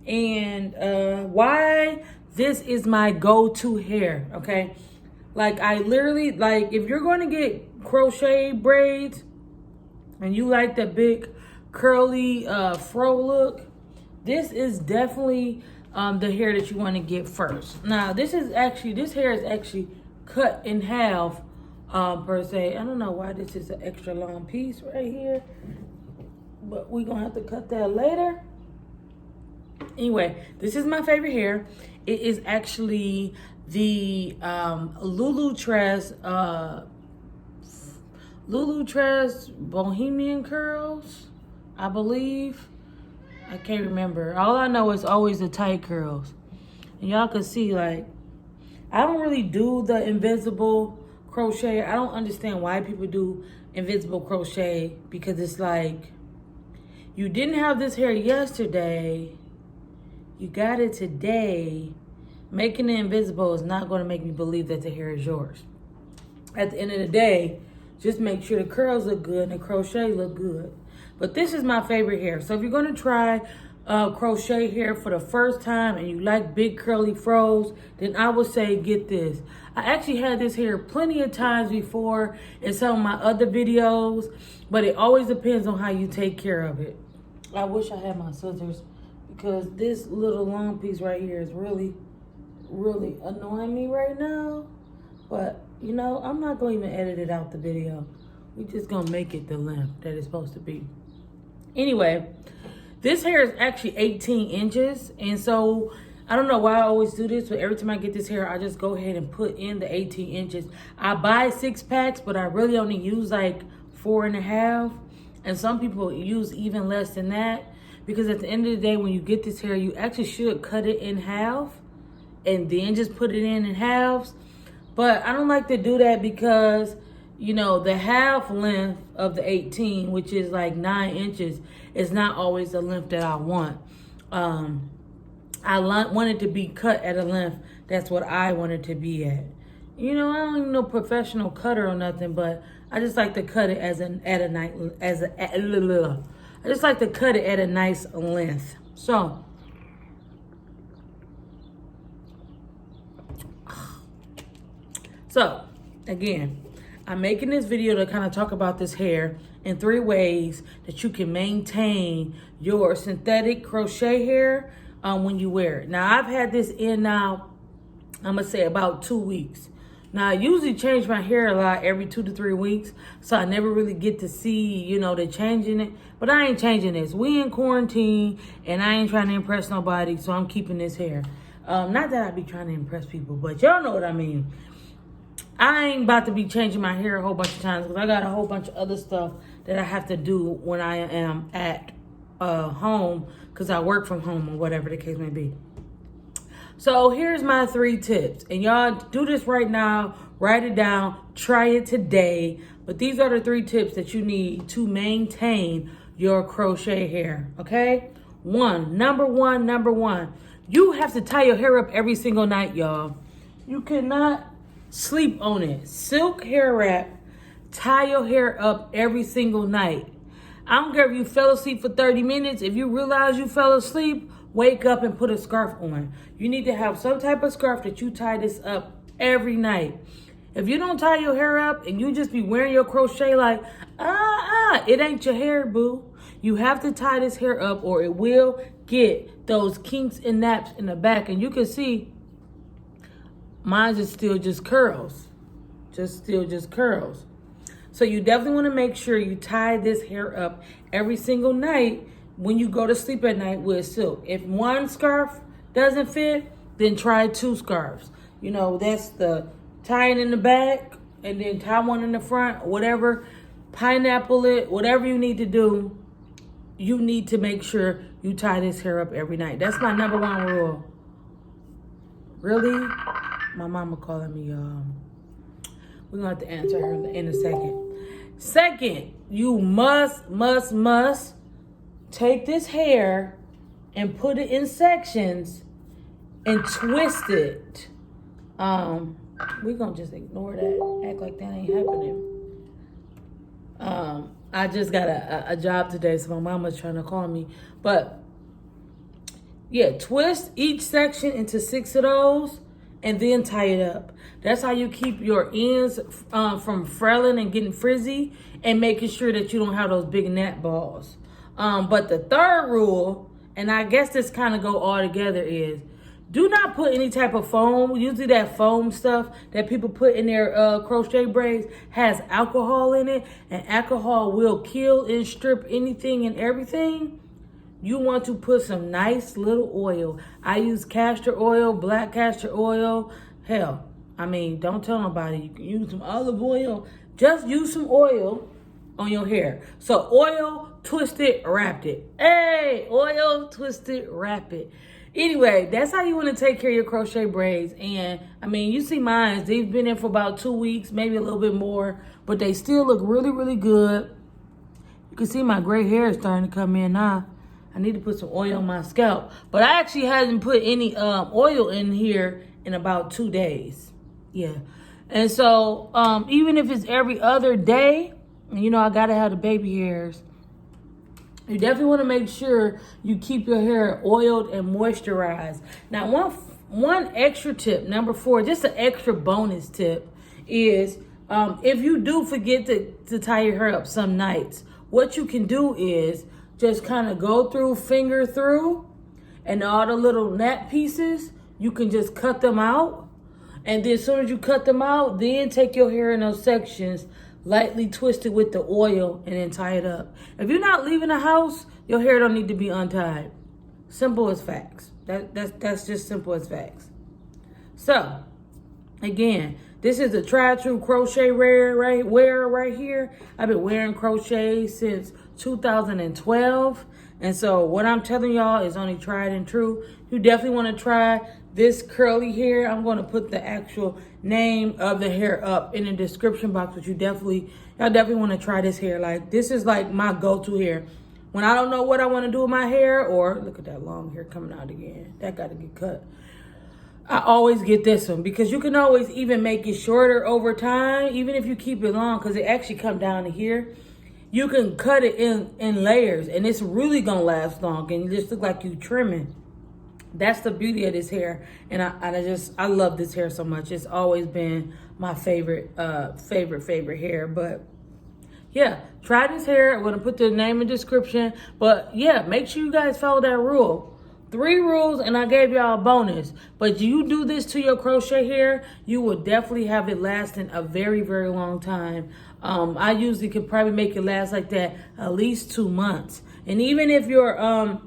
And why this is my go-to hair, okay? Like, I literally, like, if you're going to get crochet braids and you like the big curly fro look, this is definitely the hair that you want to get first. Now, this hair is actually cut in half per se. I don't know why this is an extra long piece right here, but we're gonna have to cut that later. Anyway, this is my favorite hair. It is actually the Lulu Tress Bohemian Curls, I believe. I can't remember. All I know is always the tight curls. And y'all can see, like, I don't really do the invisible crochet. I don't understand why people do invisible crochet, because it's like, you didn't have this hair yesterday, you got it today. Making it invisible is not going to make me believe that the hair is yours. At the end of the day, just make sure the curls look good and the crochet look good. But this is my favorite hair. So if you're going to try crochet hair for the first time and you like big curly fros, then I would say get this. I actually had this hair plenty of times before in some of my other videos, but it always depends on how you take care of it. I wish I had my scissors, because this little long piece right here is really, really annoying me right now. But, you know, I'm not going to even edit it out the video. We're just going to make it the length that it's supposed to be. Anyway, this hair is actually 18 inches. And so, I don't know why I always do this, but every time I get this hair, I just go ahead and put in the 18 inches. I buy 6 packs, but I really only use like 4.5. And some people use even less than that. Because at the end of the day, when you get this hair, you actually should cut it in half and then just put it in halves. But I don't like to do that because, you know, the half length of the 18, which is like 9 inches, is not always the length that I want. I want it to be cut at a length that's what I want it to be at. You know, I don't even know professional cutter or nothing, but I just like to cut it I just like to cut it at a nice length. So again, I'm making this video to kind of talk about this hair in 3 ways that you can maintain your synthetic crochet hair when you wear it. Now, I've had this in now, I'm going to say about 2 weeks. Now, I usually change my hair a lot every 2 to 3 weeks, so I never really get to see, you know, the changing it. But I ain't changing this. We in quarantine, and I ain't trying to impress nobody, so I'm keeping this hair. Not that I be trying to impress people, but y'all know what I mean. I ain't about to be changing my hair a whole bunch of times because I got a whole bunch of other stuff that I have to do when I am at home, because I work from home or whatever the case may be. So here's my 3 tips. And y'all do this right now. Write it down. Try it today. But these are the 3 tips that you need to maintain your crochet hair. Okay? Number one. You have to tie your hair up every single night, y'all. You cannot sleep on it. Silk hair wrap. Tie your hair up every single night. I don't care if you fell asleep for 30 minutes. If you realize you fell asleep, wake up and put a scarf on. You need to have some type of scarf that you tie this up every night. If you don't tie your hair up and you just be wearing your crochet like, it ain't your hair, boo. You have to tie this hair up or it will get those kinks and naps in the back. And you can see mine is still just curls. Just curls. So you definitely want to make sure you tie this hair up every single night when you go to sleep at night with silk. If one scarf doesn't fit, then try 2 scarves. You know, that's the tying in the back and then tie one in the front, whatever, pineapple it, whatever you need to do. You need to make sure you tie this hair up every night. That's my number 1 rule. Really? My mama calling me, y'all. We're going to have to answer her in a second. Second, you must take this hair and put it in sections and twist it. We're going to just ignore that. Act like that ain't happening. I just got a job today, so my mama's trying to call me. But Yeah, twist each section into 6 of those and then tie it up. That's how you keep your ends from frailing and getting frizzy and making sure that you don't have those big gnat balls. But the third rule, and I guess this kind of go all together, is do not put any type of foam. Usually that foam stuff that people put in their crochet braids has alcohol in it, and alcohol will kill and strip anything and everything. You want to put some nice little oil. I use castor oil, black castor oil. Hell, I mean, don't tell nobody. You can use some olive oil. Just use some oil on your hair. So oil, twist it, wrap it. Hey, oil, twist it, wrap it. Anyway, that's how you want to take care of your crochet braids. And I mean, you see mine, they've been in for about 2 weeks, maybe a little bit more, but they still look really, really good. You can see my gray hair is starting to come in now. I need to put some oil on my scalp. But I actually hadn't put any oil in here in about 2 days. Yeah. And so even if it's every other day, and you know I gotta have the baby hairs, you definitely want to make sure you keep your hair oiled and moisturized. Now, one extra tip, number 4, just an extra bonus tip, is if you do forget to tie your hair up some nights, what you can do is just kind of go through, finger through, and all the little gnat pieces, you can just cut them out. And then as soon as you cut them out, then take your hair in those sections, lightly twist it with the oil, and then tie it up. If you're not leaving the house, your hair don't need to be untied. Simple as facts. That's just simple as facts. So, again, this is a tried-true crochet wear right here. I've been wearing crochet since 2012. And so what I'm telling y'all is only tried and true. You definitely want to try this curly hair. I'm going to put the actual name of the hair up in the description box, but y'all definitely want to try this hair. Like, this is like my go-to hair. When I don't know what I want to do with my hair, or look at that long hair coming out again. That got to get cut. I always get this one because you can always even make it shorter over time, even if you keep it long, because it actually come down to here. You can cut it in layers, and it's really going to last long, and you just look like you trimming. That's the beauty of this hair, and I love this hair so much. It's always been my favorite hair. But yeah, try this hair. I'm going to put the name in the description. But yeah, make sure you guys follow that rule. 3 rules, and I gave y'all a bonus. But you do this to your crochet hair, you will definitely have it lasting a very, very long time. I usually could probably make it last like that at least 2 months. And even if your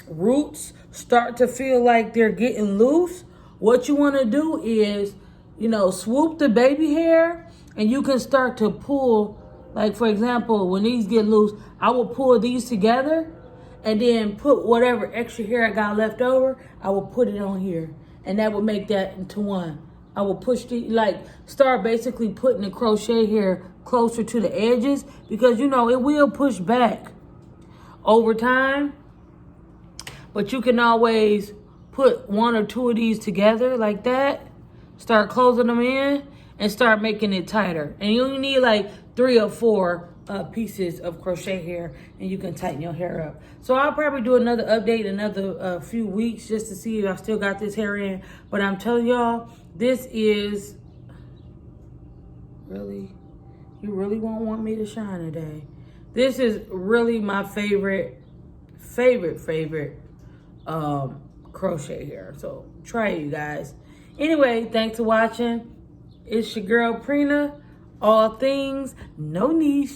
roots start to feel like they're getting loose, what you want to do is, you know, swoop the baby hair, and you can start to pull. Like, for example, when these get loose, I will pull these together and then put whatever extra hair I got left over, I will put it on here. And that will make that into one. I will push start basically putting the crochet hair closer to the edges, because, you know, it will push back over time. But you can always put 1 or 2 of these together like that. Start closing them in and start making it tighter. And you only need like 3 or 4 pieces of crochet hair, and you can tighten your hair up. So I'll probably do another update another few weeks just to see if I still got this hair in. But I'm telling y'all, this is really, you really won't want me to shine today. This is really my favorite crochet hair. So try it, you guys. Anyway, thanks for watching. It's your girl Prina. All things, no niche.